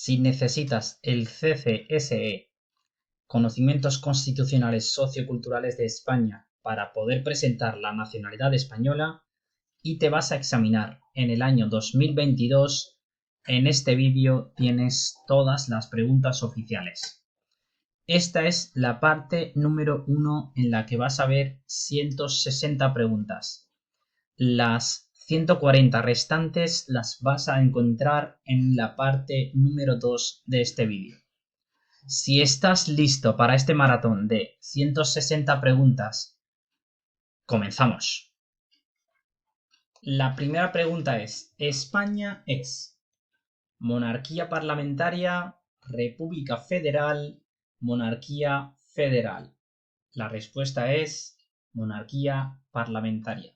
Si necesitas el CCSE, Conocimientos Constitucionales Socioculturales de España, para poder presentar la nacionalidad española y te vas a examinar en el año 2022, en este vídeo tienes todas las preguntas oficiales. Esta es la parte número 1 en la que vas a ver 160 preguntas. Las 140 restantes las vas a encontrar en la parte número 2 de este vídeo. Si estás listo para este maratón de 160 preguntas, comenzamos. La primera pregunta es: ¿España es monarquía parlamentaria, república federal, monarquía federal? La respuesta es monarquía parlamentaria.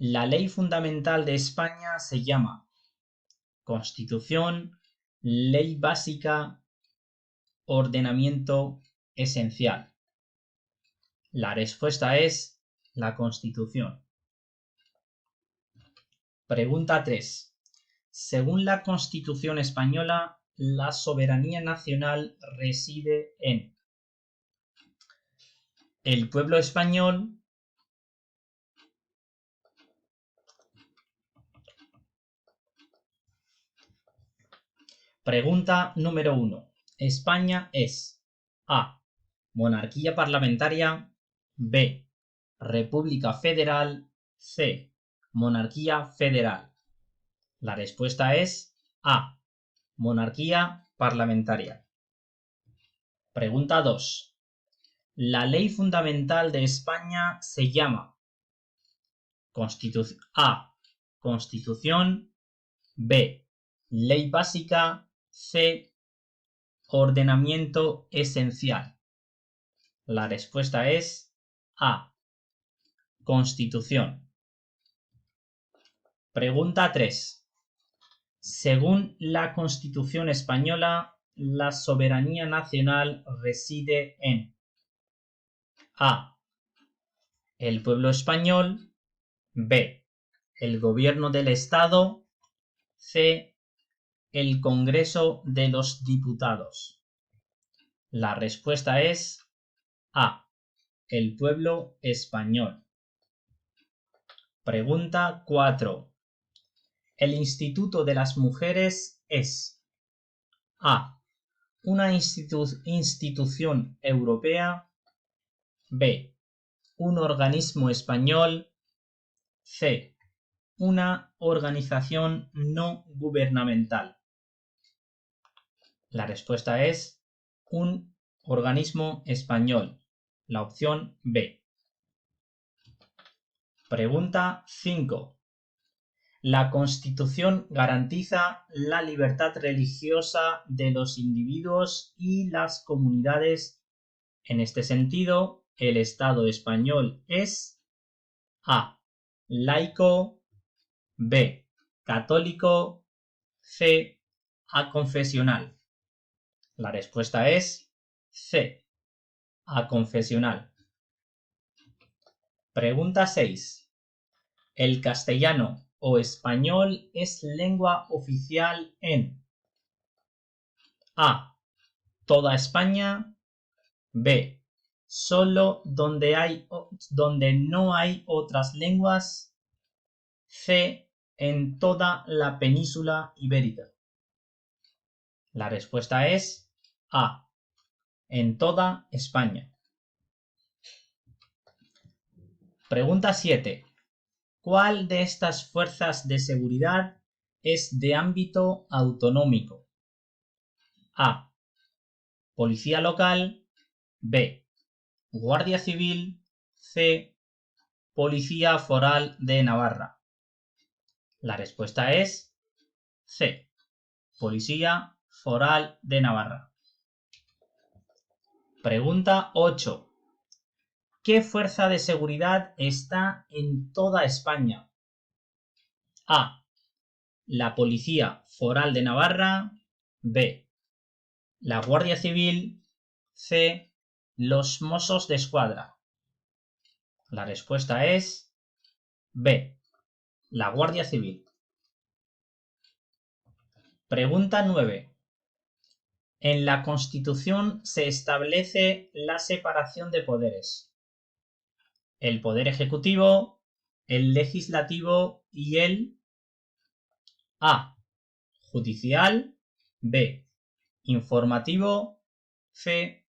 La ley fundamental de España se llama Constitución, Ley Básica, Ordenamiento Esencial. La respuesta es la Constitución. Pregunta 3. Según la Constitución española, la soberanía nacional reside en el pueblo español, pregunta número 1. España es A. Monarquía parlamentaria, B. República federal, C. Monarquía federal. La respuesta es A. Monarquía parlamentaria. Pregunta 2. La ley fundamental de España se llama A. Constitución, B. Ley básica, C. Ordenamiento esencial. La respuesta es A. Constitución. Pregunta 3. Según la Constitución española, la soberanía nacional reside en A. El pueblo español, B. El gobierno del Estado, C. El Congreso de los Diputados. La respuesta es A. El pueblo español. Pregunta 4. El Instituto de las Mujeres es A. Una institución europea, B. Un organismo español, C. Una organización no gubernamental. La respuesta es un organismo español. La opción B. Pregunta 5. La Constitución garantiza la libertad religiosa de los individuos y las comunidades. En este sentido, el Estado español es A. Laico, B. Católico, C. Aconfesional. La respuesta es C. Aconfesional. Pregunta 6. ¿El castellano o español es lengua oficial en A. Toda España, B. Solo donde no hay otras lenguas, C. En toda la península ibérica? La respuesta es A. En toda España. Pregunta 7. ¿Cuál de estas fuerzas de seguridad es de ámbito autonómico? A. Policía local, B. Guardia Civil, C. Policía Foral de Navarra. La respuesta es C. Policía Foral de Navarra. Pregunta 8. ¿Qué fuerza de seguridad está en toda España? A. La Policía Foral de Navarra, B. La Guardia Civil, C. Los Mossos d'Esquadra. La respuesta es B. La Guardia Civil. Pregunta 9. En la Constitución se establece la separación de poderes. El poder ejecutivo, el legislativo y el A. Judicial, B. Informativo, C.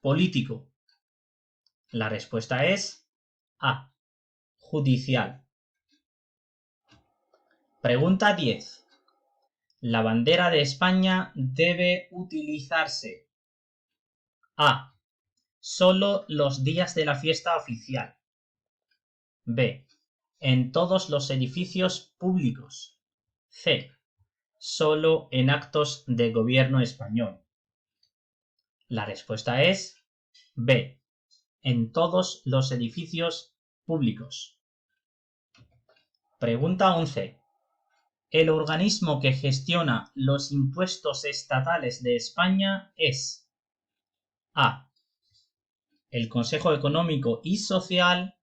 Político. La respuesta es A. Judicial. Pregunta 10. La bandera de España debe utilizarse A. Solo los días de la fiesta oficial. B. En todos los edificios públicos. C. Solo en actos de gobierno español. La respuesta es B. En todos los edificios públicos. Pregunta 11. El organismo que gestiona los impuestos estatales de España es A. El Consejo Económico y Social.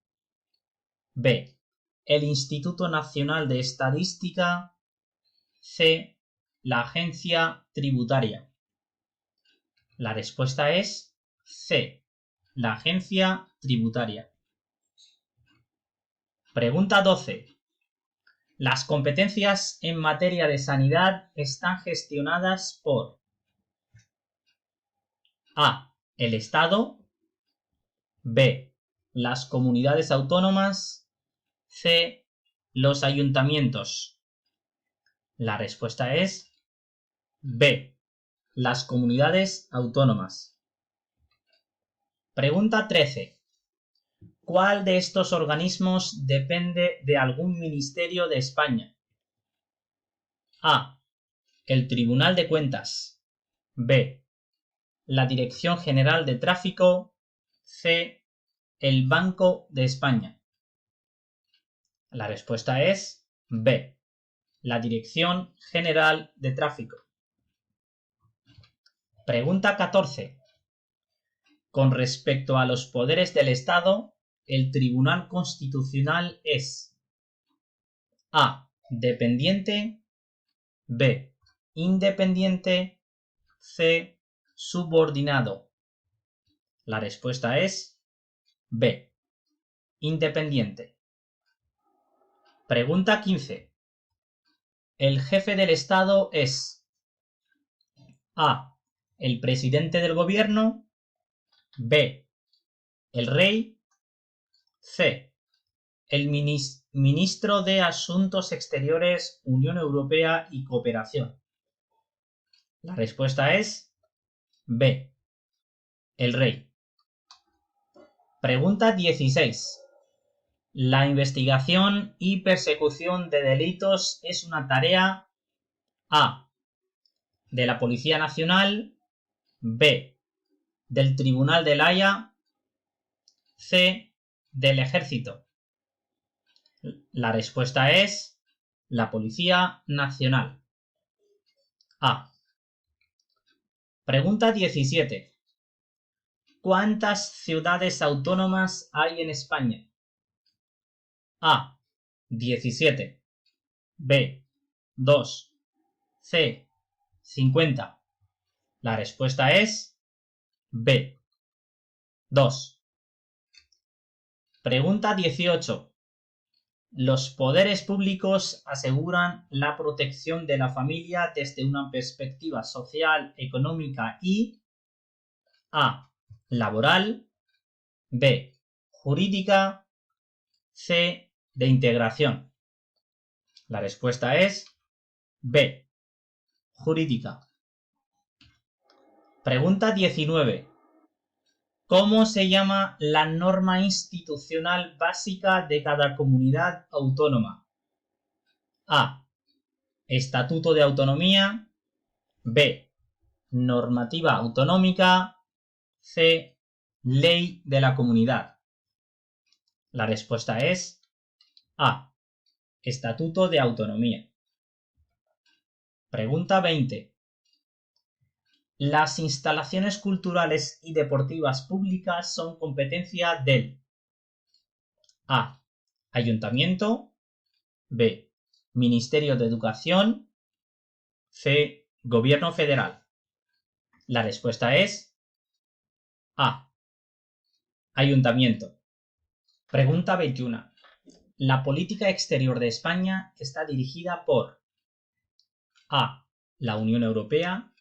B. El Instituto Nacional de Estadística. C. La Agencia Tributaria. La respuesta es C. La Agencia Tributaria. Pregunta 12. Las competencias en materia de sanidad están gestionadas por A. El Estado. B. Las comunidades autónomas. C. Los ayuntamientos. La respuesta es B. Las comunidades autónomas. Pregunta 13. ¿Cuál de estos organismos depende de algún ministerio de España? A. El Tribunal de Cuentas. B. La Dirección General de Tráfico. C. El Banco de España. La respuesta es B. La Dirección General de Tráfico. Pregunta 14. Con respecto a los poderes del Estado, el Tribunal Constitucional es A. Dependiente. B. Independiente. C. Subordinado. La respuesta es B. Independiente. Pregunta 15. El jefe del Estado es A. El presidente del gobierno. B. El rey. C. El ministro de Asuntos Exteriores, Unión Europea y Cooperación. La respuesta es B. El rey. Pregunta 16. La investigación y persecución de delitos es una tarea A. De la Policía Nacional. B. Del Tribunal de La Haya. C. Del Ejército. La respuesta es la Policía Nacional. A. Pregunta 17. ¿Cuántas ciudades autónomas hay en España? A. 17. B. 2. C. 50. La respuesta es B. 2. Pregunta 18. Los poderes públicos aseguran la protección de la familia desde una perspectiva social, económica y A. Laboral. B. Jurídica. C. De integración. La respuesta es B. Jurídica. Pregunta 19. ¿Cómo se llama la norma institucional básica de cada comunidad autónoma? A. Estatuto de Autonomía. B. Normativa autonómica. C. Ley de la comunidad. La respuesta es A. Estatuto de Autonomía. Pregunta 20. Las instalaciones culturales y deportivas públicas son competencia del A. Ayuntamiento. B. Ministerio de Educación. C. Gobierno federal. La respuesta es A. Ayuntamiento. Pregunta 21. La política exterior de España está dirigida por A. La Unión Europea.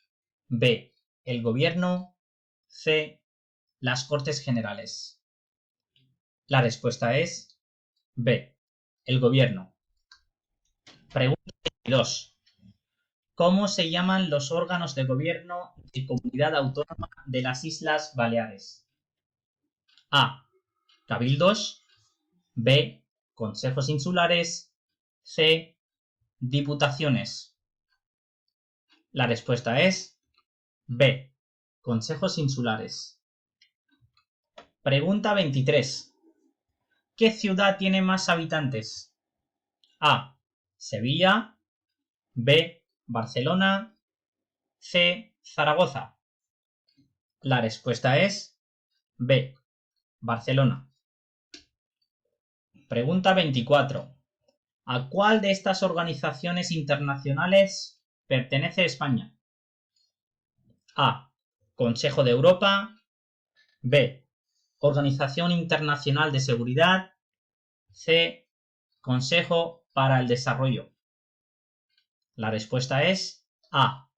B. El Gobierno. C. Las Cortes Generales. La respuesta es B. El Gobierno. Pregunta 22. ¿Cómo se llaman los órganos de gobierno de Comunidad Autónoma de las Islas Baleares? A. Cabildos. B. Consejos insulares. C. Diputaciones. La respuesta es B. Consejos insulares. Pregunta 23. ¿Qué ciudad tiene más habitantes? A. Sevilla. B. Barcelona. C. Zaragoza. La respuesta es B. Barcelona. Pregunta 24. ¿A cuál de estas organizaciones internacionales pertenece España? A. Consejo de Europa. B. Organización Internacional de Seguridad. C. Consejo para el Desarrollo. La respuesta es A.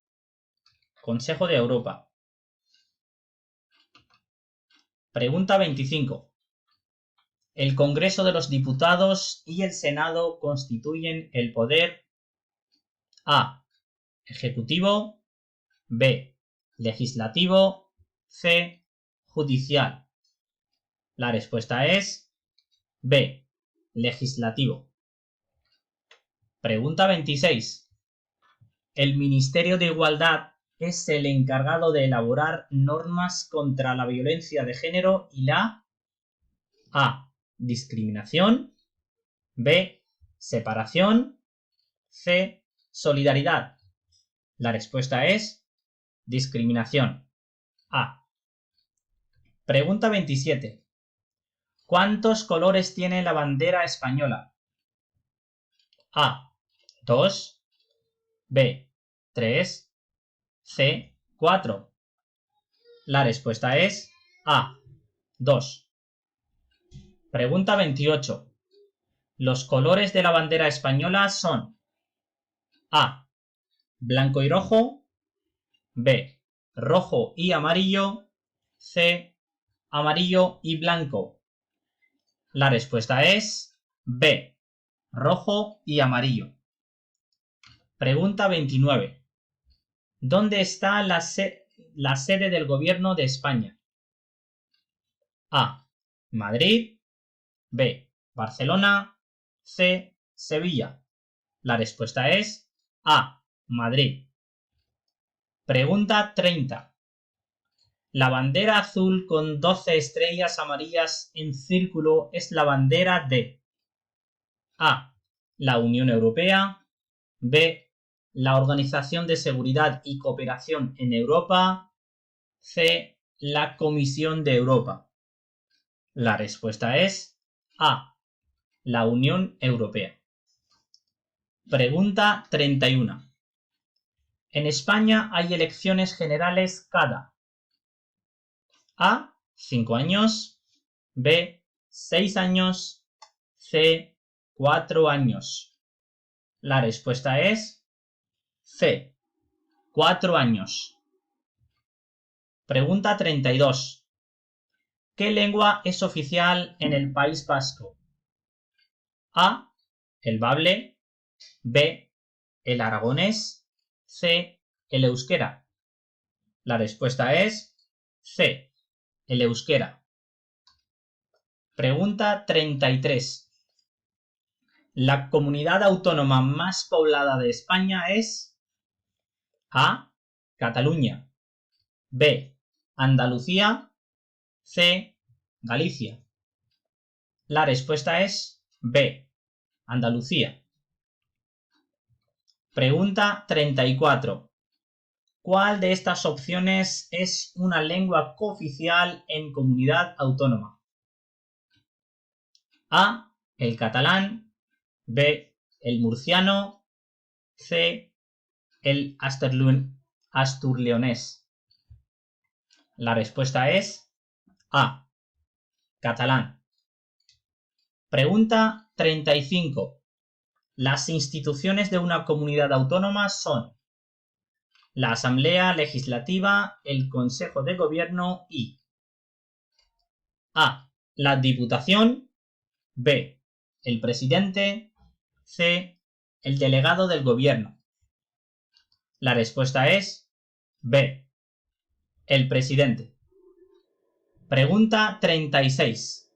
Consejo de Europa. Pregunta 25. El Congreso de los Diputados y el Senado constituyen el poder A. Ejecutivo. B. Legislativo. C. Judicial. La respuesta es B. Legislativo. Pregunta 26. El Ministerio de Igualdad es el encargado de elaborar normas contra la violencia de género y la A. Discriminación. B. Separación. C. Solidaridad. La respuesta es discriminación. A. Pregunta 27. ¿Cuántos colores tiene la bandera española? A. 2. B. 3. C. 4. La respuesta es A. 2. Pregunta 28. Los colores de la bandera española son A. Blanco y rojo. B. Rojo y amarillo. C. Amarillo y blanco. La respuesta es B. Rojo y amarillo. Pregunta 29. ¿Dónde está la sede del Gobierno de España? A. Madrid. B. Barcelona. C. Sevilla. La respuesta es A. Madrid. Pregunta 30. La bandera azul con 12 estrellas amarillas en círculo es la bandera de A. La Unión Europea. B. La Organización de Seguridad y Cooperación en Europa. C. La Comisión de Europa. La respuesta es A. La Unión Europea. Pregunta 31. En España hay elecciones generales cada A. 5 años. B. 6 años. C. 4 años. La respuesta es C. 4 años. Pregunta 32. ¿Qué lengua es oficial en el País Vasco? A. El bable. B. El aragonés. C. El euskera. La respuesta es C. El euskera. Pregunta 33. La comunidad autónoma más poblada de España es A. Cataluña. B. Andalucía. C. Galicia. La respuesta es B. Andalucía. Pregunta 34. ¿Cuál de estas opciones es una lengua cooficial en comunidad autónoma? A. El catalán. B. El murciano. C. el asturleonés. La respuesta es A, catalán. Pregunta 35. Las instituciones de una comunidad autónoma son la Asamblea Legislativa, el Consejo de Gobierno y A, la Diputación, B, el Presidente, C, el Delegado del Gobierno. La respuesta es B, el Presidente. Pregunta 36.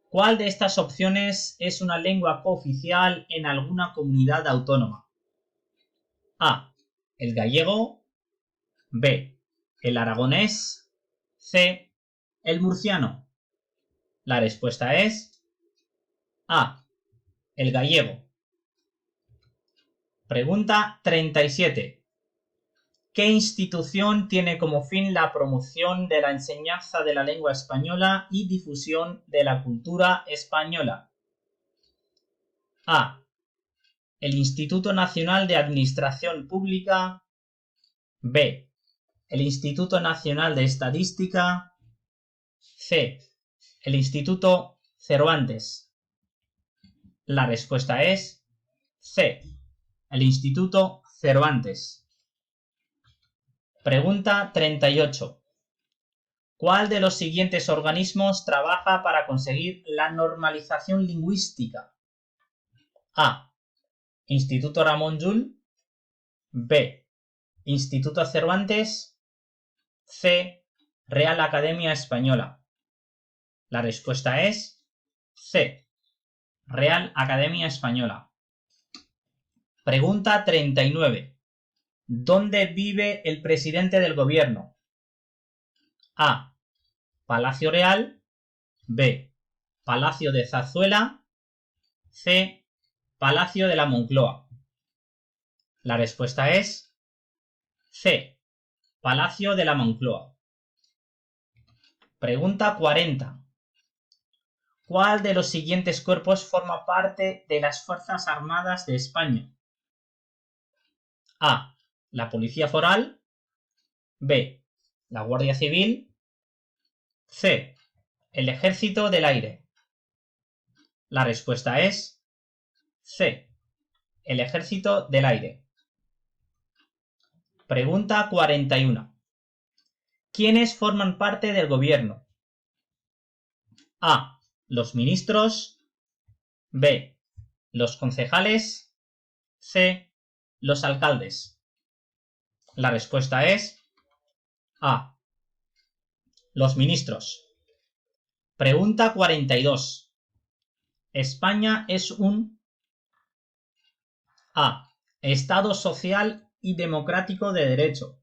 ¿Cuál de estas opciones es una lengua cooficial en alguna comunidad autónoma? A, el gallego, B, el aragonés, C, el murciano. La respuesta es A, el gallego. Pregunta 37. ¿Qué institución tiene como fin la promoción de la enseñanza de la lengua española y difusión de la cultura española? A, el Instituto Nacional de Administración Pública, B, el Instituto Nacional de Estadística, C, el Instituto Cervantes. La respuesta es C, el Instituto Cervantes. Pregunta 38. ¿Cuál de los siguientes organismos trabaja para conseguir la normalización lingüística? A, Instituto Ramon Llull, B, Instituto Cervantes, C, Real Academia Española. La respuesta es C, Real Academia Española. Pregunta 39. ¿Dónde vive el presidente del gobierno? A, Palacio Real, B, Palacio de Zarzuela, C, Palacio de la Moncloa. La respuesta es C, Palacio de la Moncloa. Pregunta 40. ¿Cuál de los siguientes cuerpos forma parte de las Fuerzas Armadas de España? A, la Policía Foral, B, la Guardia Civil, C, el Ejército del Aire. La respuesta es C, el Ejército del Aire. Pregunta 41. ¿Quiénes forman parte del gobierno? A, los ministros, B, los concejales, C, los alcaldes. La respuesta es A, los ministros. Pregunta 42. España es un A, Estado social y democrático de derecho.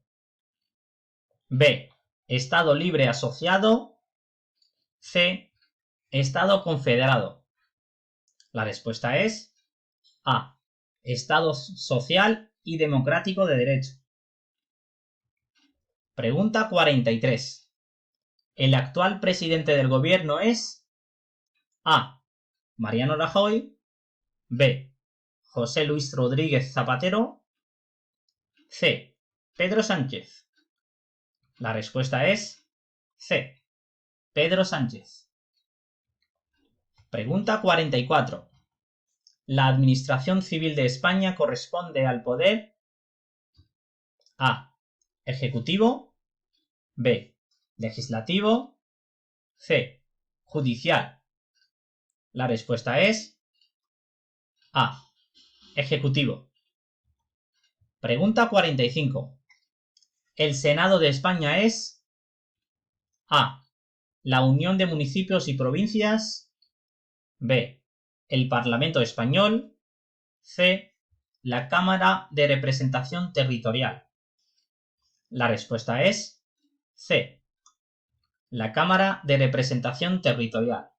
B, Estado libre asociado. C, Estado confederado. La respuesta es A, Estado social y democrático de derecho. Pregunta 43. ¿El actual presidente del gobierno es A, Mariano Rajoy, B, José Luis Rodríguez Zapatero, C, Pedro Sánchez? La respuesta es C, Pedro Sánchez. Pregunta 44. ¿La administración civil de España corresponde al poder A, ejecutivo, B, legislativo, C, judicial? La respuesta es A, ejecutivo. Pregunta 45. ¿El Senado de España es A, la Unión de Municipios y Provincias, B, el Parlamento Español, C, la Cámara de Representación Territorial? La respuesta es C, la Cámara de Representación Territorial.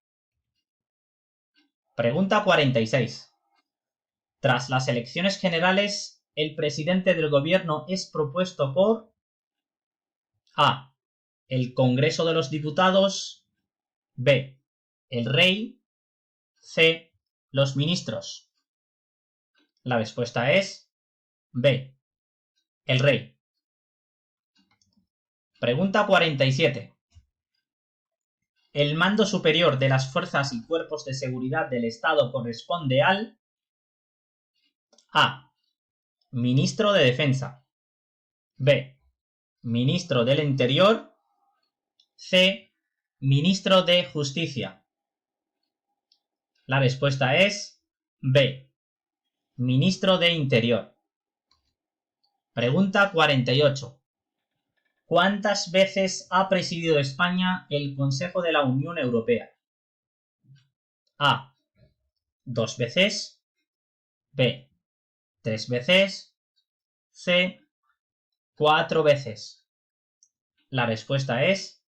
Pregunta 46. Tras las elecciones generales, el presidente del gobierno es propuesto por A, el Congreso de los Diputados, B, el Rey, C, los ministros. La respuesta es B, El rey. Pregunta 47. El mando superior de las fuerzas y cuerpos de seguridad del Estado corresponde al A. Ministro de Defensa. B. Ministro del Interior. C. Ministro de Justicia. La respuesta es B. Ministro de Interior. Pregunta 48. ¿Cuántas veces ha presidido España el Consejo de la Unión Europea? A. 2 veces. B. 3 veces. C. 4 veces. La respuesta es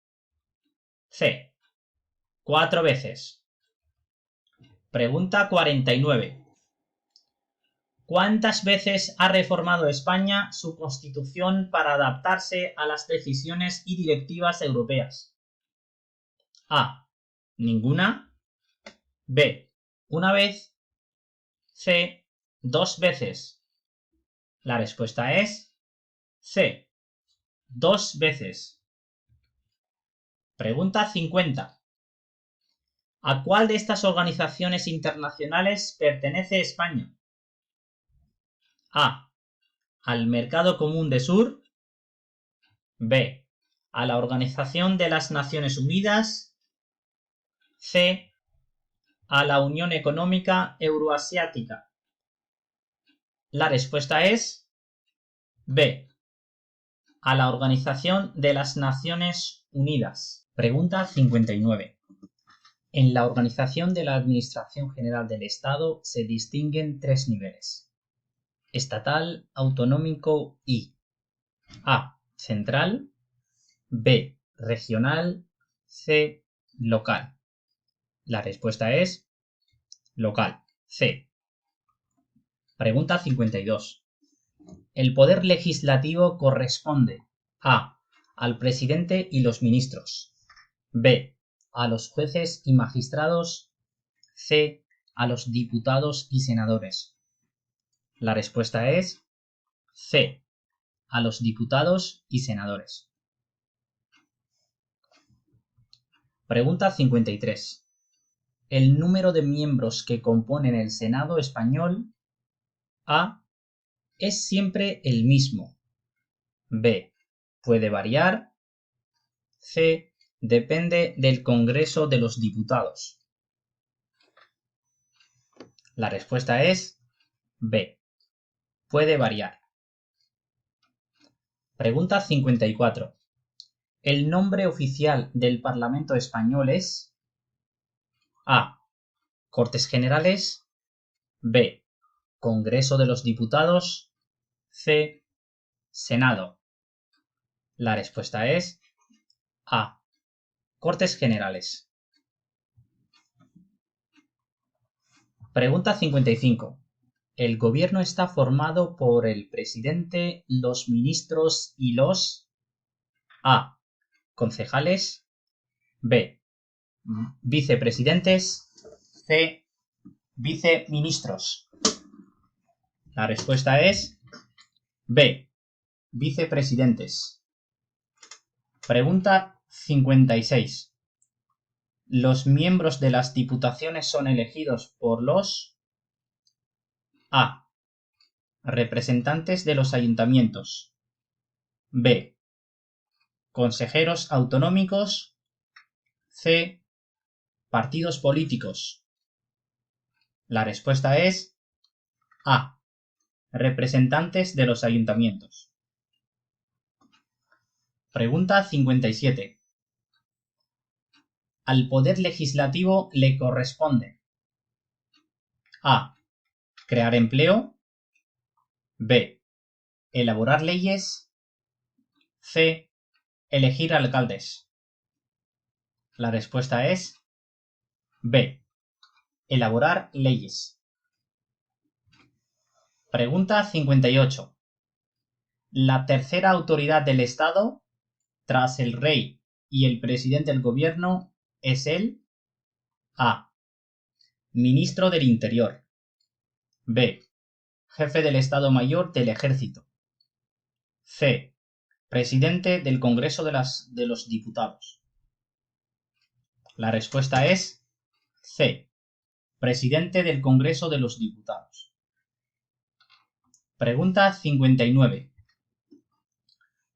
C. 4 veces. Pregunta 49. ¿Cuántas veces ha reformado España su constitución para adaptarse a las decisiones y directivas europeas? A. Ninguna. B. Una vez. C. 2 veces. La respuesta es C. 2 veces. Pregunta 50. ¿A cuál de estas organizaciones internacionales pertenece España? A. Al Mercado Común de Sur. B. A la Organización de las Naciones Unidas. C. A la Unión Económica Euroasiática. La respuesta es B. A la Organización de las Naciones Unidas. Pregunta 59. En la organización de la Administración General del Estado se distinguen 3 niveles: estatal, autonómico y A. Central. B. Regional. C. Local. La respuesta es local. C. Pregunta 52. El poder legislativo corresponde A. Al presidente y los ministros. B. A los jueces y magistrados. C. A los diputados y senadores. La respuesta es C. A los diputados y senadores. Pregunta 53. El número de miembros que componen el Senado español: A. Es siempre el mismo. B. Puede variar. C. Depende del Congreso de los Diputados. La respuesta es B. Puede variar. Pregunta 54. El nombre oficial del Parlamento español es A. Cortes Generales. B. Congreso de los Diputados. C. Senado. La respuesta es A. Cortes Generales. Pregunta 55. El gobierno está formado por el presidente, los ministros y los A. Concejales. B. Vicepresidentes. C. Viceministros. La respuesta es B. Vicepresidentes. Pregunta 56. Los miembros de las diputaciones son elegidos por los A. Representantes de los ayuntamientos. B. Consejeros autonómicos. C. Partidos políticos. La respuesta es A. Representantes de los ayuntamientos. Pregunta 57. Al Poder Legislativo le corresponde A. Crear empleo. B. Elaborar leyes. C. Elegir alcaldes. La respuesta es B. Elaborar leyes. Pregunta 58. La tercera autoridad del Estado, tras el rey y el presidente del gobierno, es el A. Ministro del Interior. B. Jefe del Estado Mayor del Ejército. C. Presidente del Congreso de los Diputados. La respuesta es C. Presidente del Congreso de los Diputados. Pregunta 59.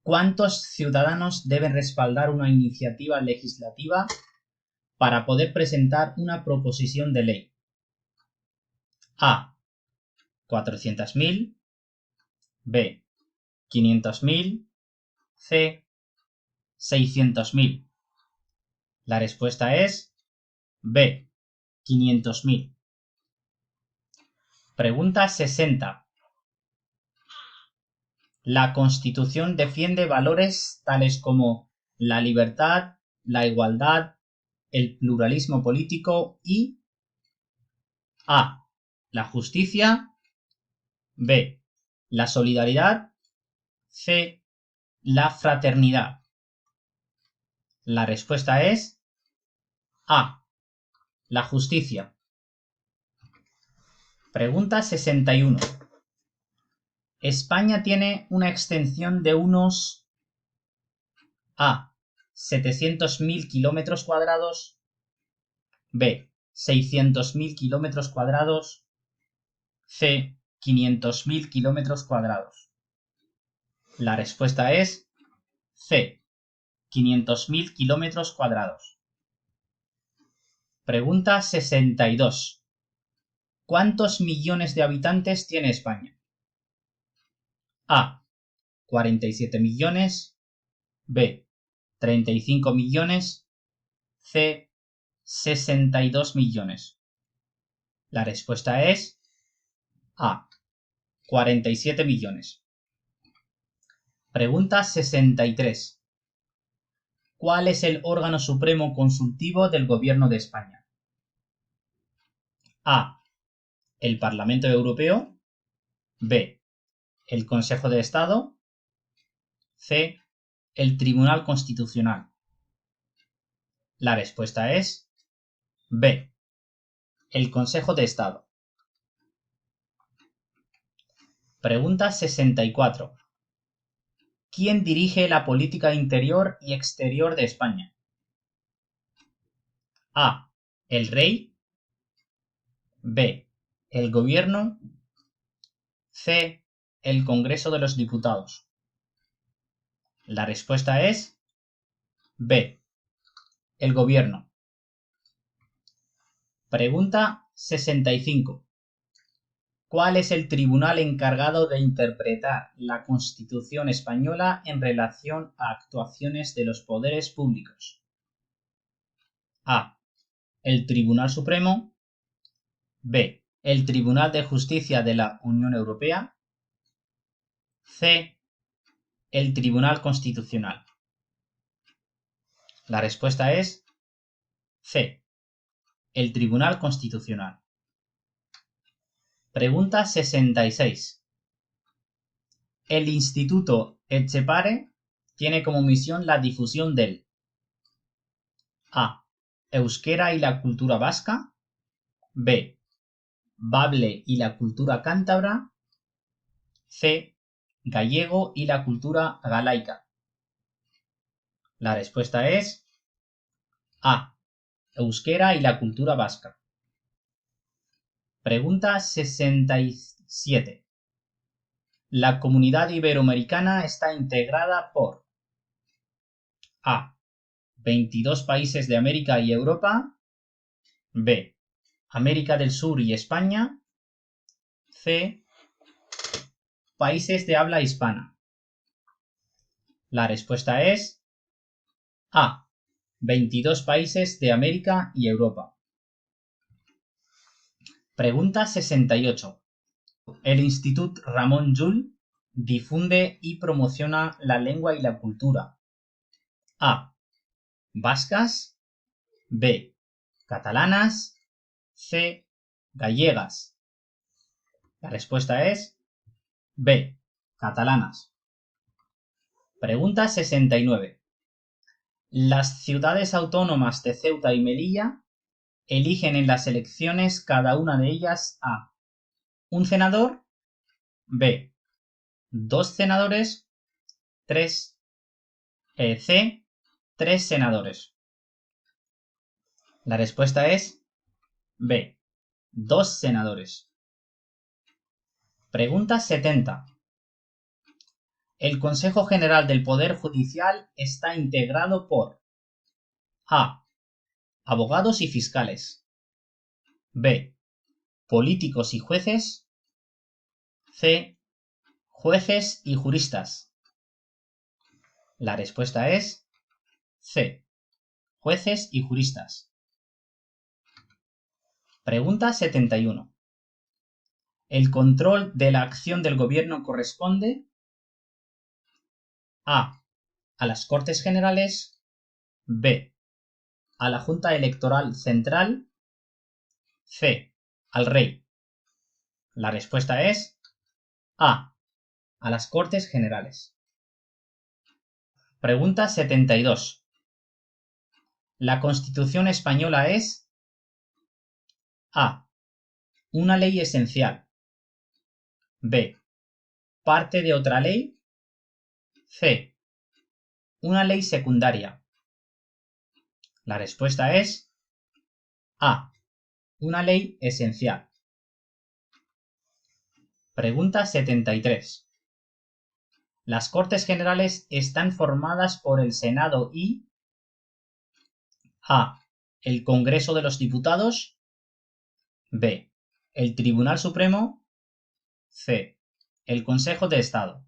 ¿Cuántos ciudadanos deben respaldar una iniciativa legislativa para poder presentar una proposición de ley? A. 400.000. B. 500.000. C. 600.000. La respuesta es B. 500.000. Pregunta 60. La Constitución defiende valores tales como la libertad, la igualdad, el pluralismo político y A. La justicia. B. La solidaridad. C. La fraternidad. La respuesta es A. La justicia. Pregunta 61. España tiene una extensión de unos A. 700.000 kilómetros cuadrados. B. 600.000 kilómetros cuadrados. C. 500.000 kilómetros cuadrados. La respuesta es C. 500.000 kilómetros cuadrados. Pregunta 62. ¿Cuántos millones de habitantes tiene España? A. 47 millones. B. 35 millones. C. 62 millones. La respuesta es A. 47 millones. Pregunta 63. ¿Cuál es el órgano supremo consultivo del Gobierno de España? A. El Parlamento Europeo. B. El Consejo de Estado. C. El Tribunal Constitucional. La respuesta es B. El Consejo de Estado. Pregunta 64. ¿Quién dirige la política interior y exterior de España? A. El Rey. B. El Gobierno. C. El Congreso de los Diputados. La respuesta es B. El Gobierno. Pregunta 65. ¿Cuál es el tribunal encargado de interpretar la Constitución española en relación a actuaciones de los poderes públicos? A. El Tribunal Supremo. B. El Tribunal de Justicia de la Unión Europea. C. El Tribunal Constitucional. La respuesta es C. El Tribunal Constitucional. Pregunta 66. El Instituto Etxepare tiene como misión la difusión del A. Euskera y la cultura vasca. B. Bable y la cultura cántabra. C. Gallego y la cultura galaica. La respuesta es A. Euskera y la cultura vasca. Pregunta 67. La Comunidad Iberoamericana está integrada por A. 22 países de América y Europa. B. América del Sur y España. C. Países de habla hispana. La respuesta es A. 22 países de América y Europa. Pregunta 68. El Institut Ramon Llull difunde y promociona la lengua y la cultura. A. Vascas. B. Catalanas. C. Gallegas. La respuesta es B. Catalanas. Pregunta 69. Las ciudades autónomas de Ceuta y Melilla eligen en las elecciones cada una de ellas a un senador. B. 2 senadores. C, 3 senadores. La respuesta es B, 2 senadores. Pregunta 70. El Consejo General del Poder Judicial está integrado por A, abogados y fiscales. B, políticos y jueces. C, jueces y juristas. La respuesta es C, jueces y juristas. Pregunta 71. ¿El control de la acción del gobierno corresponde A, a las Cortes Generales, B, a la Junta Electoral Central, C, al Rey? La respuesta es A, a las Cortes Generales. Pregunta 72. ¿La Constitución española es A, una ley esencial, B, parte de otra ley, C, una ley secundaria? La respuesta es A, una ley esencial. Pregunta 73. Las Cortes Generales están formadas por el Senado y A, el Congreso de los Diputados, B, el Tribunal Supremo, C, el Consejo de Estado.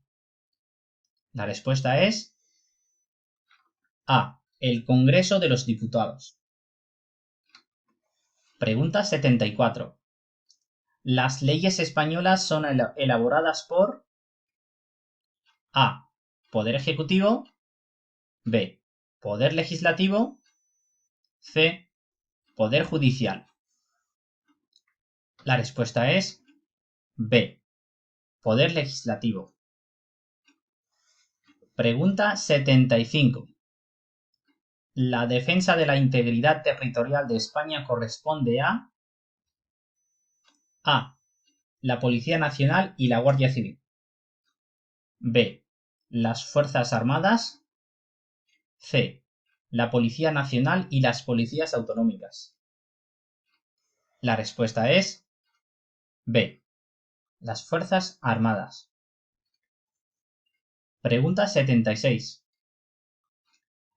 La respuesta es A, el Congreso de los Diputados. Pregunta 74. Las leyes españolas son elaboradas por A, Poder Ejecutivo, B, Poder Legislativo, C, Poder Judicial. La respuesta es B, Poder Legislativo. Pregunta 75. La defensa de la integridad territorial de España corresponde a A, la Policía Nacional y la Guardia Civil. B, las Fuerzas Armadas. C, la Policía Nacional y las Policías Autonómicas. La respuesta es B, las Fuerzas Armadas. Pregunta 76.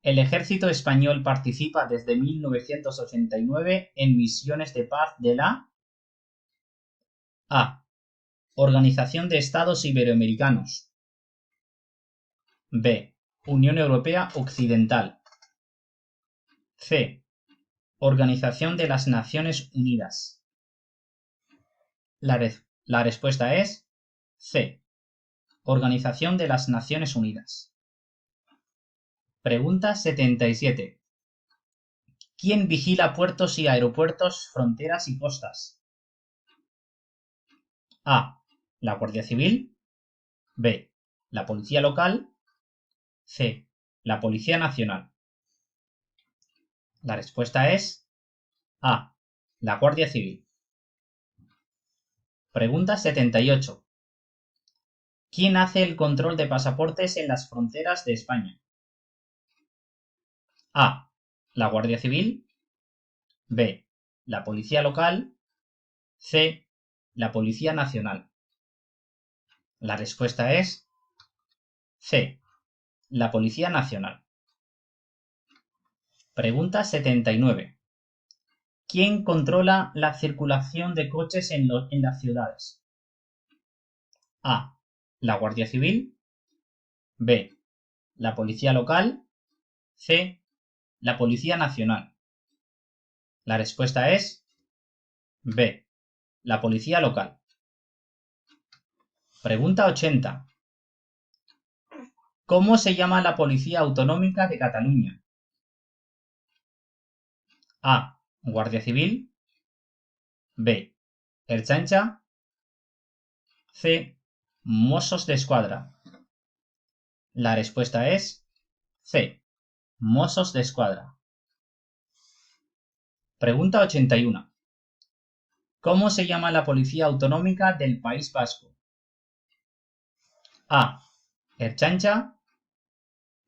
El ejército español participa desde 1989 en misiones de paz de la A, Organización de Estados Iberoamericanos, B, Unión Europea Occidental, C, Organización de las Naciones Unidas. La respuesta es C, Organización de las Naciones Unidas. Pregunta 77. ¿Quién vigila puertos y aeropuertos, fronteras y costas? A, la Guardia Civil, B, la Policía Local, C, la Policía Nacional. La respuesta es A, la Guardia Civil. Pregunta 78. ¿Quién hace el control de pasaportes en las fronteras de España? A, la Guardia Civil, B, la Policía Local, C, la Policía Nacional. La respuesta es C, la Policía Nacional. Pregunta 79. ¿Quién controla la circulación de coches en las ciudades? A, la Guardia Civil, B, la Policía Local, C, la Policía Nacional. La respuesta es B, la Policía Local. Pregunta 80. ¿Cómo se llama la Policía Autonómica de Cataluña? A, Guardia Civil, B, Ertzaintza, C, Mossos d'Esquadra. La respuesta es C, Mossos d'Esquadra. Pregunta 81. ¿Cómo se llama la Policía Autonómica del País Vasco? A, Ertzaintza,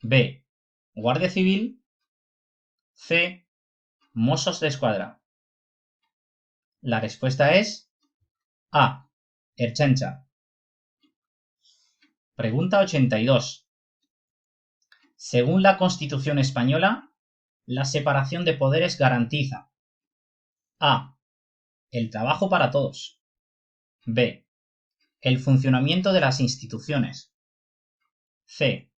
B. Guardia Civil. C. Mossos d'Esquadra. La respuesta es A. Ertzaintza. Pregunta 82. Según la Constitución española, la separación de poderes garantiza A. El trabajo para todos. B. El funcionamiento de las instituciones. C.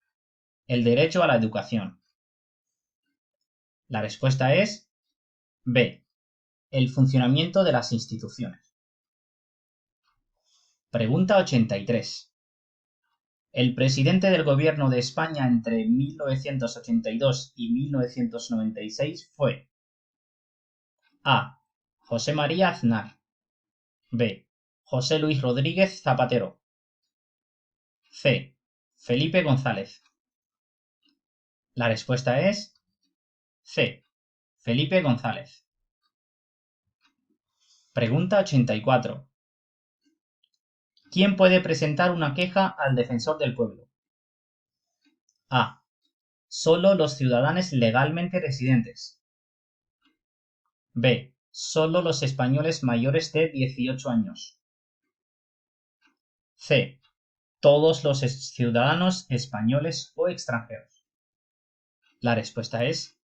El derecho a la educación. La respuesta es B. El funcionamiento de las instituciones. Pregunta 83. El presidente del Gobierno de España entre 1982 y 1996 fue A. José María Aznar. B. José Luis Rodríguez Zapatero. C. Felipe González. La respuesta es C. Felipe González. Pregunta 84. ¿Quién puede presentar una queja al defensor del pueblo? A. Solo los ciudadanos legalmente residentes. B. Solo los españoles mayores de 18 años. C. Todos los ciudadanos españoles o extranjeros. La respuesta es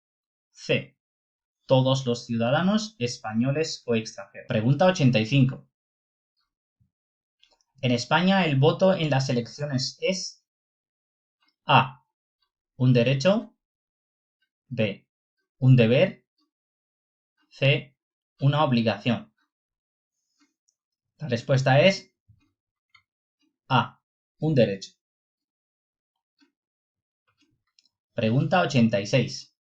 C. Todos los ciudadanos españoles o extranjeros. Pregunta 85. En España el voto en las elecciones es A. Un derecho. B. Un deber. C. Una obligación. La respuesta es A. Un derecho. Pregunta 86.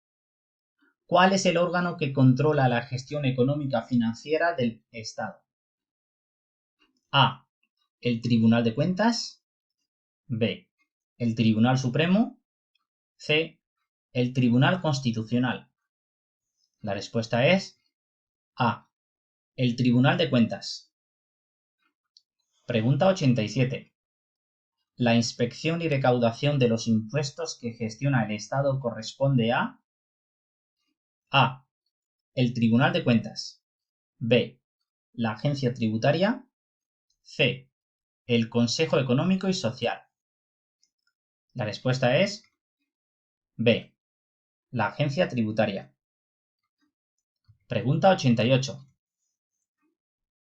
¿Cuál es el órgano que controla la gestión económica financiera del Estado? A. El Tribunal de Cuentas. B. El Tribunal Supremo. C. El Tribunal Constitucional. La respuesta es A. El Tribunal de Cuentas. Pregunta 87. La inspección y recaudación de los impuestos que gestiona el Estado corresponde a A. El Tribunal de Cuentas. B. La Agencia Tributaria. C. El Consejo Económico y Social. La respuesta es B. La Agencia Tributaria. Pregunta 88.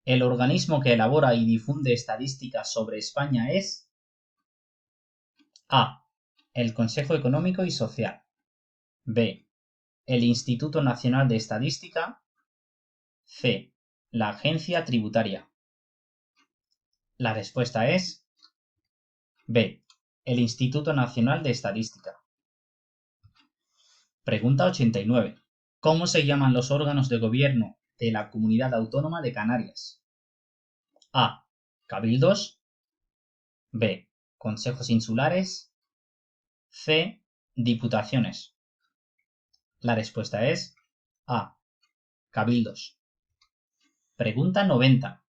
El organismo que elabora y difunde estadísticas sobre España es A. El Consejo Económico y Social. B. El Instituto Nacional de Estadística. C. La Agencia Tributaria. La respuesta es B. El Instituto Nacional de Estadística. Pregunta 89. ¿Cómo se llaman los órganos de gobierno de la Comunidad Autónoma de Canarias? A. Cabildos. B. Consejos insulares. C. Diputaciones. La respuesta es A. Cabildos. Pregunta 90.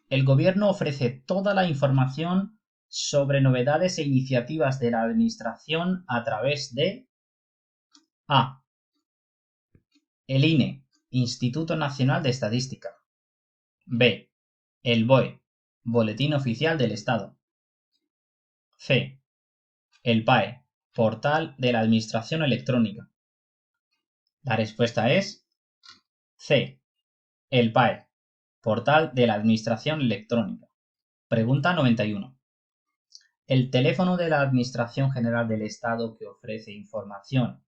El Gobierno ofrece toda la información sobre novedades e iniciativas de la Administración a través de A. El INE, Instituto Nacional de Estadística. B. El BOE, Boletín Oficial del Estado. C. El PAE, Portal de la Administración Electrónica. La respuesta es C. El PAE, Portal de la Administración Electrónica. Pregunta 91. El teléfono de la Administración General del Estado que ofrece información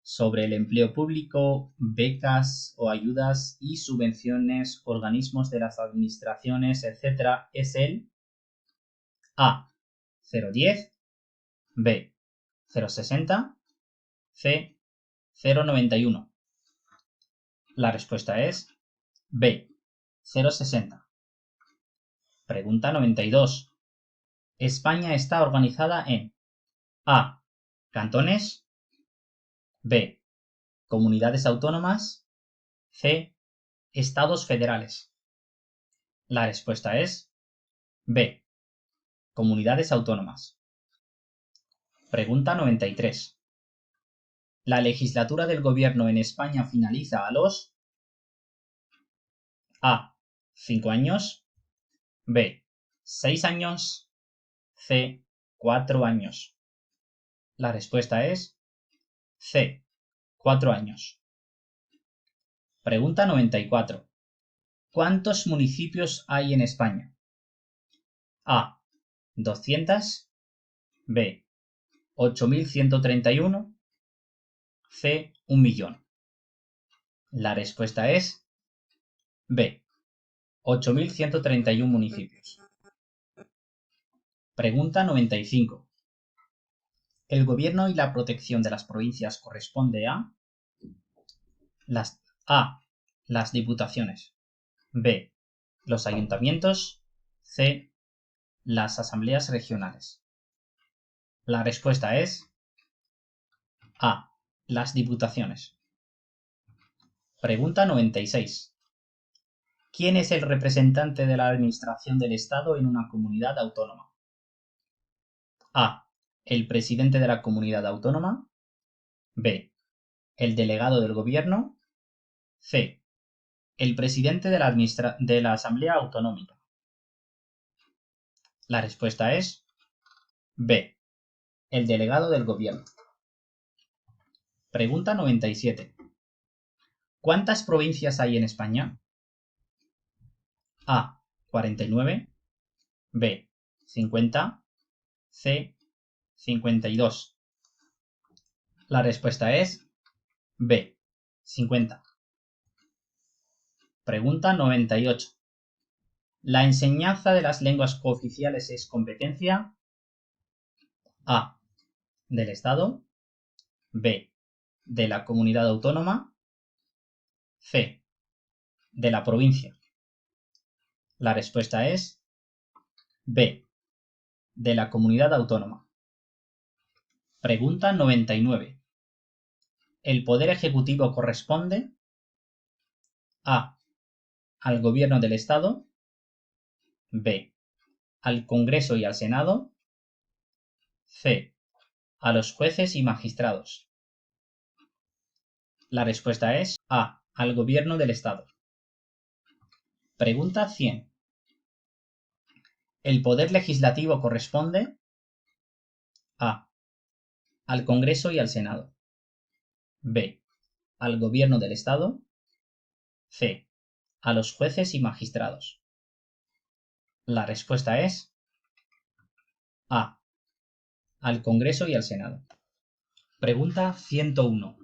sobre el empleo público, becas o ayudas y subvenciones, organismos de las administraciones, etc. es el A. 010, B. 060, C. 091. La respuesta es B. 060. Pregunta 92. España está organizada en A. Cantones. B. Comunidades autónomas. C. Estados federales. La respuesta es B. Comunidades autónomas. Pregunta 93. La legislatura del gobierno en España finaliza a los A. 5 años. B. 6 años. C. 4 años. La respuesta es C. 4 años. Pregunta 94. ¿Cuántos municipios hay en España? A. 200. B. 8.131. C. 1.000.000. La respuesta es B. 8.131 municipios. Pregunta 95. ¿El gobierno y la protección de las provincias corresponde a A. Las diputaciones. B. Los ayuntamientos. C. Las asambleas regionales. La respuesta es A. Las diputaciones. Pregunta 96. ¿Quién es el representante de la administración del Estado en una comunidad autónoma? A. El presidente de la comunidad autónoma. B. El delegado del gobierno. C. El presidente de la Asamblea Autonómica. La respuesta es B. El delegado del gobierno. Pregunta 97. ¿Cuántas provincias hay en España? A. 49. B. 50. C. 52. La respuesta es B. 50. Pregunta 98. ¿La enseñanza de las lenguas cooficiales es competencia A. del Estado, B. de la comunidad autónoma, C. de la provincia? La respuesta es B. de la comunidad autónoma. Pregunta 99. ¿El poder ejecutivo corresponde A. al gobierno del Estado, B. al Congreso y al Senado, C. a los jueces y magistrados? La respuesta es A. al gobierno del Estado. Pregunta 100. ¿El poder legislativo corresponde A. al Congreso y al Senado, B. al gobierno del Estado, C. a los jueces y magistrados? La respuesta es A. al Congreso y al Senado. Pregunta 101.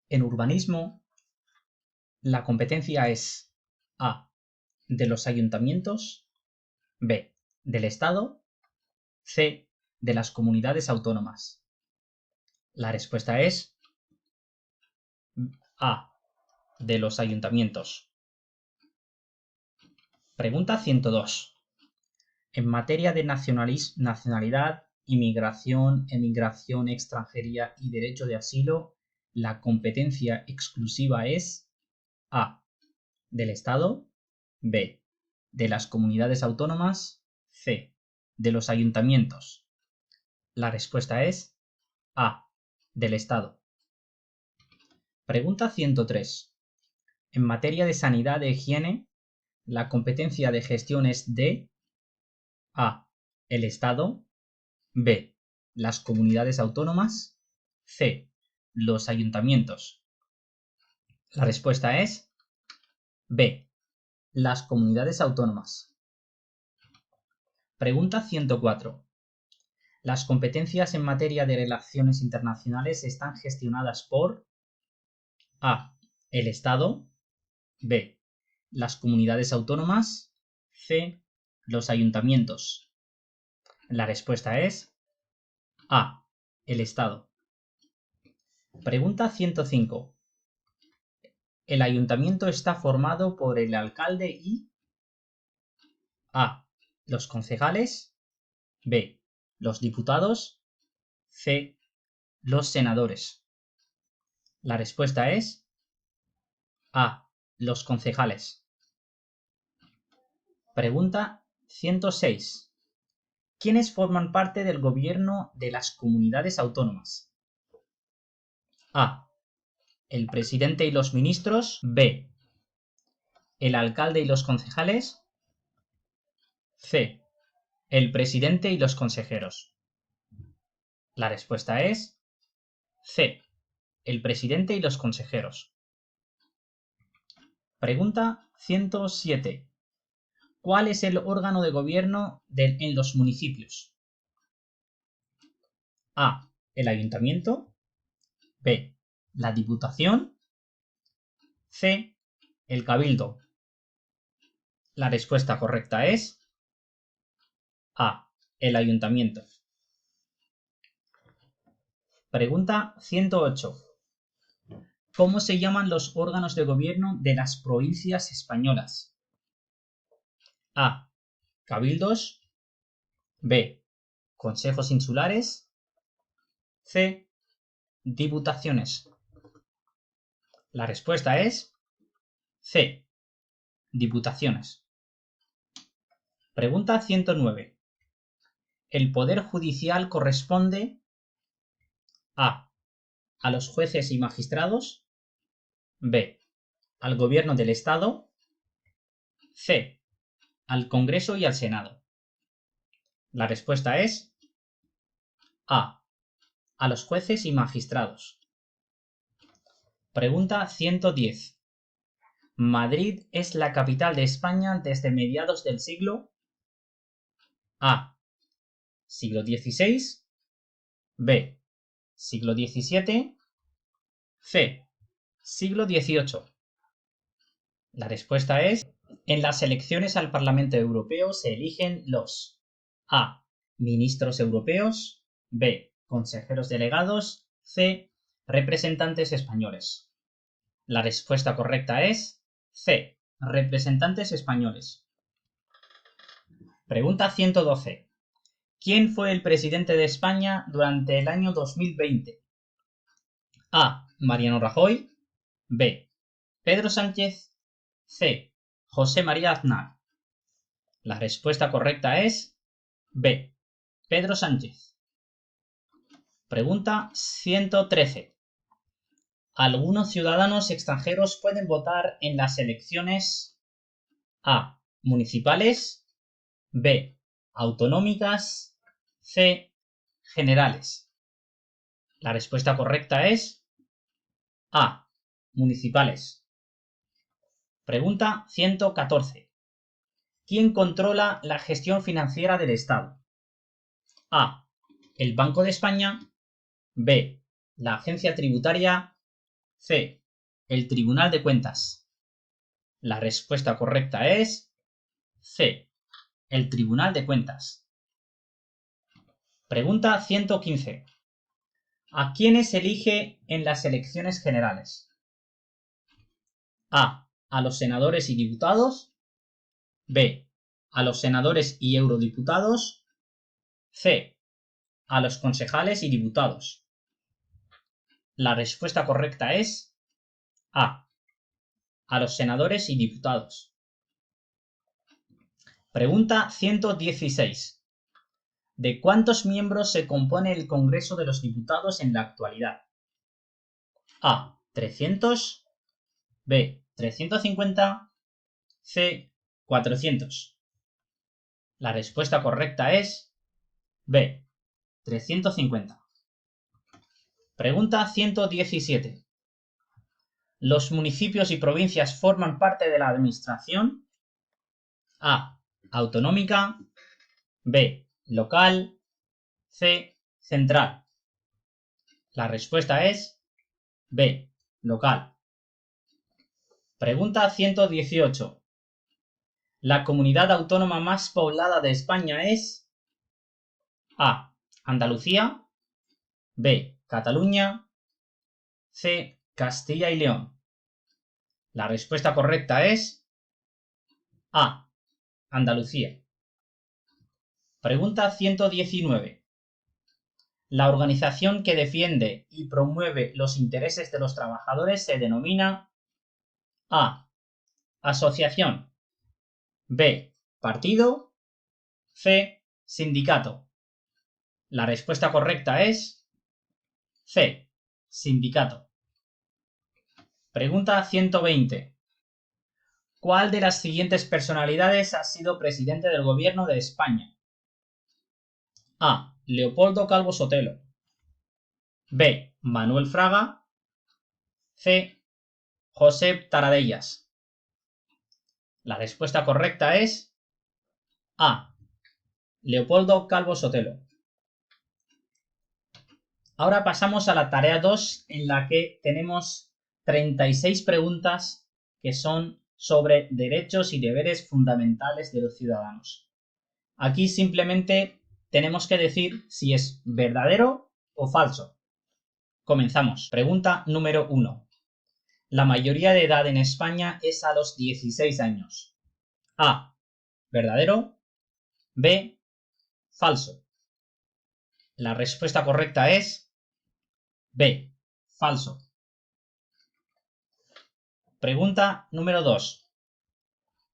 En urbanismo, la competencia es A. de los ayuntamientos, B. del Estado, C. de las comunidades autónomas. La respuesta es A. de los ayuntamientos. Pregunta 102. En materia de nacionalidad, inmigración, emigración, extranjería y derecho de asilo, la competencia exclusiva es A. del Estado, B. de las comunidades autónomas, C. de los ayuntamientos. La respuesta es A. del Estado. Pregunta 103. En materia de sanidad e higiene, la competencia de gestión es de A. el Estado, B. las comunidades autónomas, C. los ayuntamientos. La respuesta es B. las comunidades autónomas. Pregunta 104. Las competencias en materia de relaciones internacionales están gestionadas por A. el Estado, B. las comunidades autónomas, C. los ayuntamientos. La respuesta es A. el Estado. Pregunta 105. El ayuntamiento está formado por el alcalde y A. los concejales, B. los diputados, C. los senadores. La respuesta es A. los concejales. Pregunta 106. ¿Quiénes forman parte del gobierno de las comunidades autónomas? A. El presidente y los ministros. B. El alcalde y los concejales. C. El presidente y los consejeros. La respuesta es C. El presidente y los consejeros. Pregunta 107. ¿Cuál es el órgano de gobierno en los municipios? A. El ayuntamiento. B. La diputación. C. El cabildo. La respuesta correcta es A. El ayuntamiento. Pregunta 108. ¿Cómo se llaman los órganos de gobierno de las provincias españolas? A. Cabildos. B. Consejos insulares. C. Diputaciones. La respuesta es C. Diputaciones. Pregunta 109. El Poder Judicial corresponde A. A los jueces y magistrados. B. Al Gobierno del Estado. C. Al Congreso y al Senado. La respuesta es A. A los jueces y magistrados. Pregunta 110. ¿Madrid es la capital de España desde mediados del siglo A. Siglo XVI. B. Siglo XVII. C. Siglo XVIII. La respuesta es: en las elecciones al Parlamento Europeo se eligen los A. Ministros europeos. B. Consejeros delegados. C. Representantes españoles. La respuesta correcta es C. Representantes españoles. Pregunta 112. ¿Quién fue el presidente de España durante el año 2020? A. Mariano Rajoy. B. Pedro Sánchez. C. José María Aznar. La respuesta correcta es B. Pedro Sánchez. Pregunta 113. Algunos ciudadanos extranjeros pueden votar en las elecciones A. Municipales. B. Autonómicas. C. Generales. La respuesta correcta es A. Municipales. Pregunta 114. ¿Quién controla la gestión financiera del Estado? A. El Banco de España. B. La Agencia Tributaria. C. El Tribunal de Cuentas. La respuesta correcta es C. El Tribunal de Cuentas. Pregunta 115. ¿A quiénes elige en las elecciones generales? A. A los senadores y diputados. B. A los senadores y eurodiputados. C. A los concejales y diputados. La respuesta correcta es A. A los senadores y diputados. Pregunta 116. ¿De cuántos miembros se compone el Congreso de los Diputados en la actualidad? A. 300. B. 350. C. 400. La respuesta correcta es B. 350. Pregunta 117. ¿Los municipios y provincias forman parte de la administración? A. Autonómica. B. Local. C. Central. La respuesta es B. Local. Pregunta 118. ¿La comunidad autónoma más poblada de España es A. Andalucía. B. Cataluña. C. Castilla y León. La respuesta correcta es A. Andalucía. Pregunta 119. La organización que defiende y promueve los intereses de los trabajadores se denomina A. Asociación. B. Partido. C. sindicato. La respuesta correcta es C, sindicato. Pregunta 120. ¿Cuál de las siguientes personalidades ha sido presidente del gobierno de España? A. Leopoldo Calvo Sotelo. B. Manuel Fraga. C. Josep Tarradellas. La respuesta correcta es A. Leopoldo Calvo Sotelo. Ahora pasamos a la tarea 2, en la que tenemos 36 preguntas que son sobre derechos y deberes fundamentales de los ciudadanos. Aquí simplemente tenemos que decir si es verdadero o falso. Comenzamos. Pregunta número 1. La mayoría de edad en España es a los 16 años. A. ¿Verdadero? B. Falso. La respuesta correcta es B. Falso. Pregunta número 2.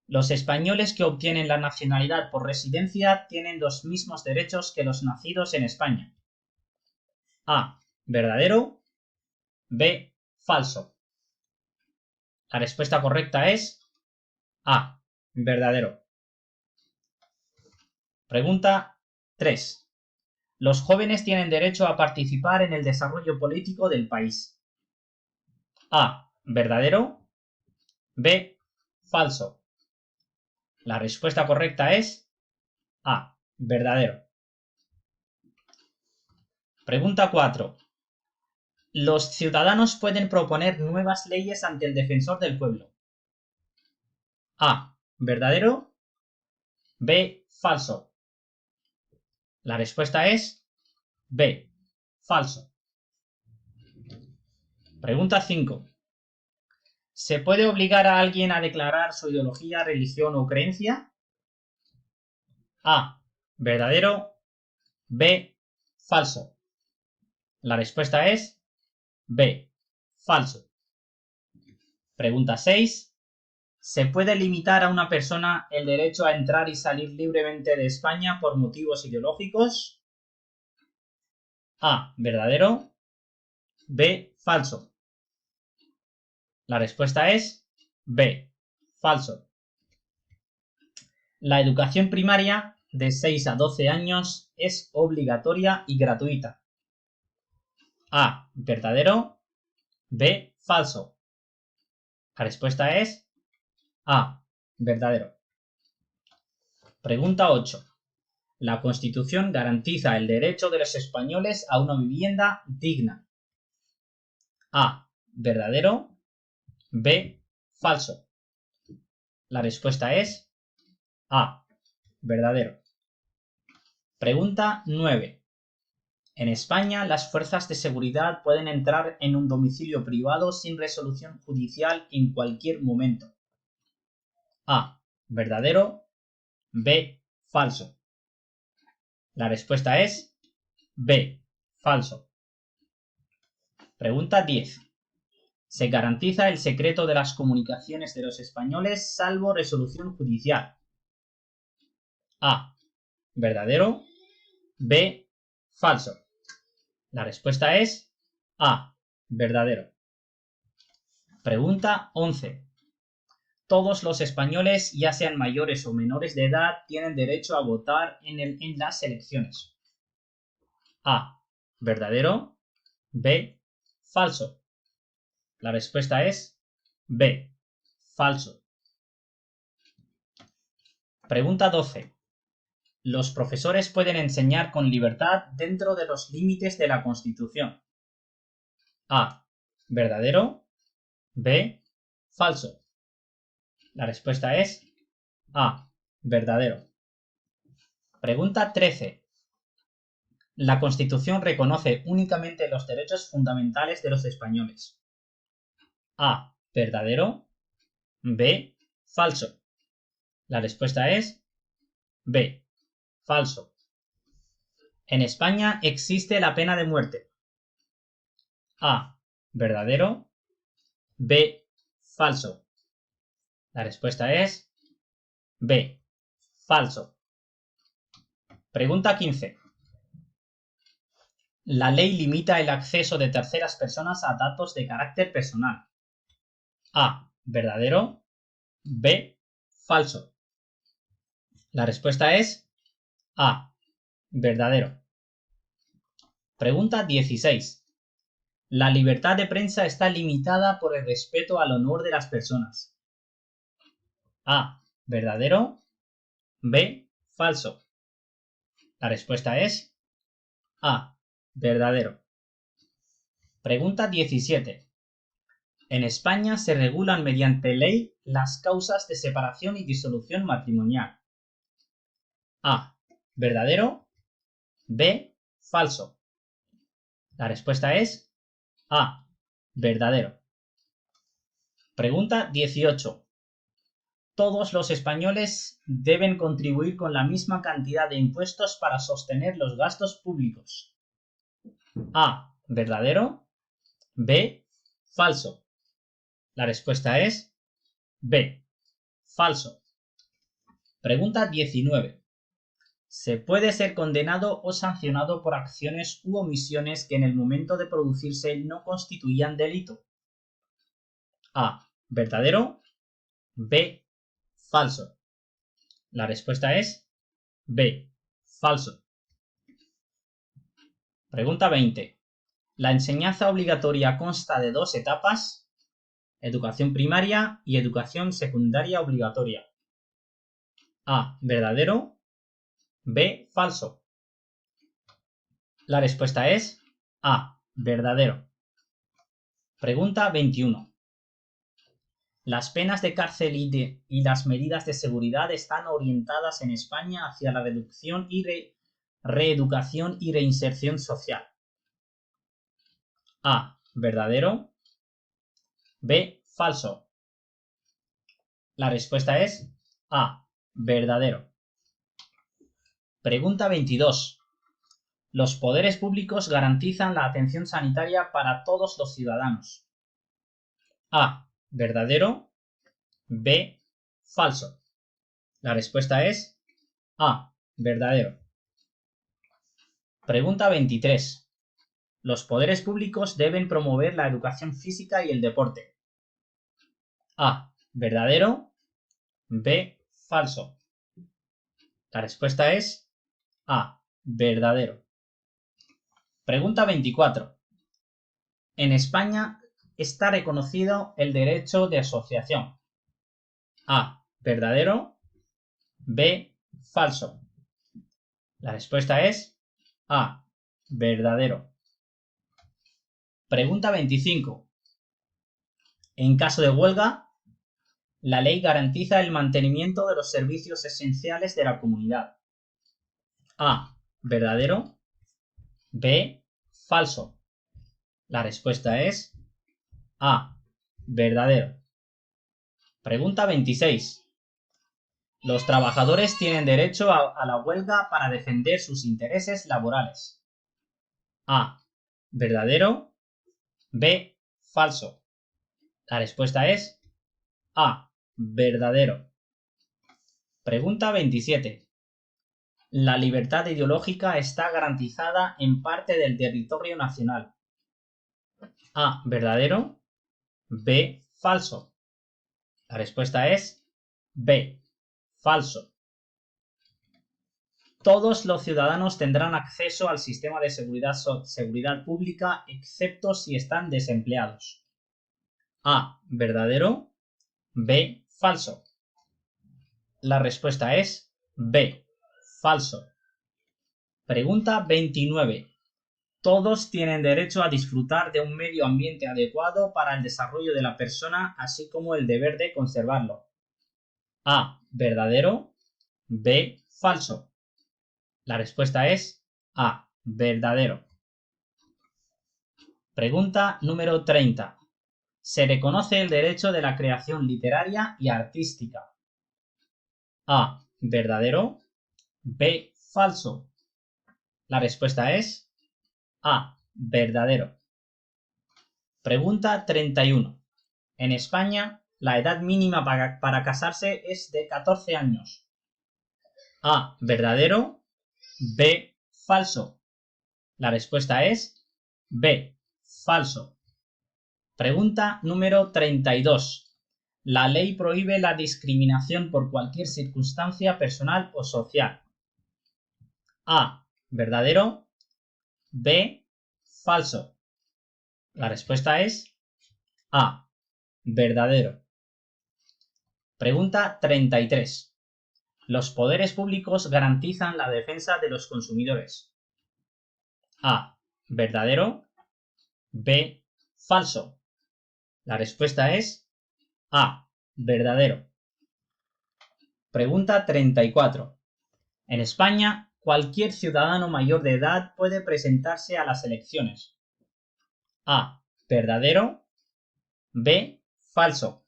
Los españoles que obtienen la nacionalidad por residencia tienen los mismos derechos que los nacidos en España. A. ¿Verdadero? B. Falso. La respuesta correcta es A. Verdadero. Pregunta 3. Los jóvenes tienen derecho a participar en el desarrollo político del país. A. ¿Verdadero? B. Falso. La respuesta correcta es A. Verdadero. Pregunta 4. Los ciudadanos pueden proponer nuevas leyes ante el defensor del pueblo. A. ¿Verdadero? B. Falso. La respuesta es B. Falso. Pregunta 5. ¿Se puede obligar a alguien a declarar su ideología, religión o creencia? A. ¿Verdadero? B. Falso. La respuesta es B. Falso. Pregunta 6. ¿Se puede limitar a una persona el derecho a entrar y salir libremente de España por motivos ideológicos? A. ¿Verdadero? B. Falso. La respuesta es B. Falso. La educación primaria de 6 a 12 años es obligatoria y gratuita. A. ¿Verdadero? B. Falso. La respuesta es A. Verdadero. Pregunta 8. La Constitución garantiza el derecho de los españoles a una vivienda digna. A. ¿Verdadero? B. Falso. La respuesta es A. Verdadero. Pregunta 9. En España, las fuerzas de seguridad pueden entrar en un domicilio privado sin resolución judicial en cualquier momento. A. ¿Verdadero? B. Falso. La respuesta es B. Falso. Pregunta 10. Se garantiza el secreto de las comunicaciones de los españoles salvo resolución judicial. A. ¿Verdadero? B. Falso. La respuesta es A. Verdadero. Pregunta 11. Todos los españoles, ya sean mayores o menores de edad, tienen derecho a votar en las elecciones. A. ¿Verdadero? B. Falso. La respuesta es B. Falso. Pregunta 12. Los profesores pueden enseñar con libertad dentro de los límites de la Constitución. A. ¿Verdadero? B. Falso. La respuesta es A. Verdadero. Pregunta 13. La Constitución reconoce únicamente los derechos fundamentales de los españoles. A. ¿Verdadero? B. Falso. La respuesta es B. Falso. En España existe la pena de muerte. A. ¿Verdadero? B. Falso. La respuesta es B. Falso. Pregunta 15. La ley limita el acceso de terceras personas a datos de carácter personal. A. ¿Verdadero? B. Falso. La respuesta es A. Verdadero. Pregunta 16. La libertad de prensa está limitada por el respeto al honor de las personas. A. ¿Verdadero? B. Falso. La respuesta es A. Verdadero. Pregunta 17. En España se regulan mediante ley las causas de separación y disolución matrimonial. A. ¿Verdadero? B. Falso. La respuesta es A. Verdadero. Pregunta 18. Todos los españoles deben contribuir con la misma cantidad de impuestos para sostener los gastos públicos. A. ¿Verdadero? B. Falso. La respuesta es B. Falso. Pregunta 19. Se puede ser condenado o sancionado por acciones u omisiones que en el momento de producirse no constituían delito. A. ¿Verdadero? B. Falso. La respuesta es B. Falso. Pregunta 20. La enseñanza obligatoria consta de 2 etapas: educación primaria y educación secundaria obligatoria. A. ¿Verdadero? B. Falso. La respuesta es A. Verdadero. Pregunta 21. Las penas de cárcel y las medidas de seguridad están orientadas en España hacia la reducción y reeducación y reinserción social. A. ¿Verdadero? B. Falso. La respuesta es A. Verdadero. Pregunta 22. Los poderes públicos garantizan la atención sanitaria para todos los ciudadanos. A. ¿Verdadero? B. Falso. La respuesta es A. Verdadero. Pregunta 23. Los poderes públicos deben promover la educación física y el deporte. A. ¿Verdadero? B. Falso. La respuesta es A. Verdadero. Pregunta 24. En España está reconocido el derecho de asociación. A. ¿Verdadero? B. Falso. La respuesta es A. Verdadero. Pregunta 25. En caso de huelga, la ley garantiza el mantenimiento de los servicios esenciales de la comunidad. A. ¿Verdadero? B. Falso. La respuesta es A. Verdadero. Pregunta 26. Los trabajadores tienen derecho a la huelga para defender sus intereses laborales. A. ¿Verdadero? B. Falso. La respuesta es A. Verdadero. Pregunta 27. La libertad ideológica está garantizada en parte del territorio nacional. A. ¿Verdadero? B. Falso. La respuesta es B. Falso. Todos los ciudadanos tendrán acceso al sistema de seguridad pública excepto si están desempleados. A. ¿Verdadero? B. Falso. La respuesta es B. Falso. Pregunta 29. Todos tienen derecho a disfrutar de un medio ambiente adecuado para el desarrollo de la persona, así como el deber de conservarlo. A. ¿Verdadero? B. Falso. La respuesta es A. Verdadero. Pregunta número 30. Se reconoce el derecho de la creación literaria y artística. A. ¿Verdadero? B. Falso. La respuesta es A. Verdadero. Pregunta 31. En España, la edad mínima para casarse es de 14 años. A. ¿Verdadero? B, falso. La respuesta es B, falso. Pregunta número 32. La ley prohíbe la discriminación por cualquier circunstancia personal o social. A, verdadero. B, falso. La respuesta es A, verdadero. Pregunta 33. Los poderes públicos garantizan la defensa de los consumidores. A, verdadero. B, falso. La respuesta es A, verdadero. Pregunta 34. En España, cualquier ciudadano mayor de edad puede presentarse a las elecciones. A, verdadero. B, falso.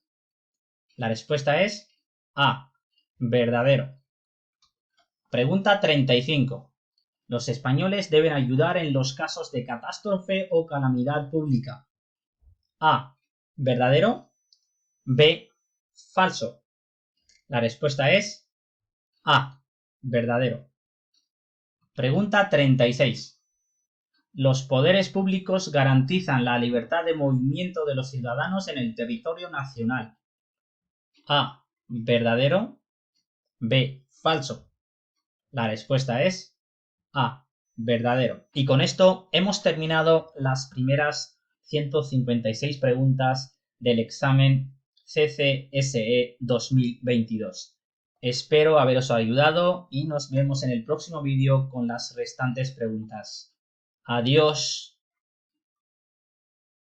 La respuesta es A, verdadero. Pregunta 35. Los españoles deben ayudar en los casos de catástrofe o calamidad pública. A, verdadero. B, falso. La respuesta es A, verdadero. Pregunta 36. Los poderes públicos garantizan la libertad de movimiento de los ciudadanos en el territorio nacional. A, verdadero. B, falso. La respuesta es A, verdadero. Y con esto hemos terminado las primeras 156 preguntas del examen CCSE 2022. Espero haberos ayudado y nos vemos en el próximo vídeo con las restantes preguntas. Adiós.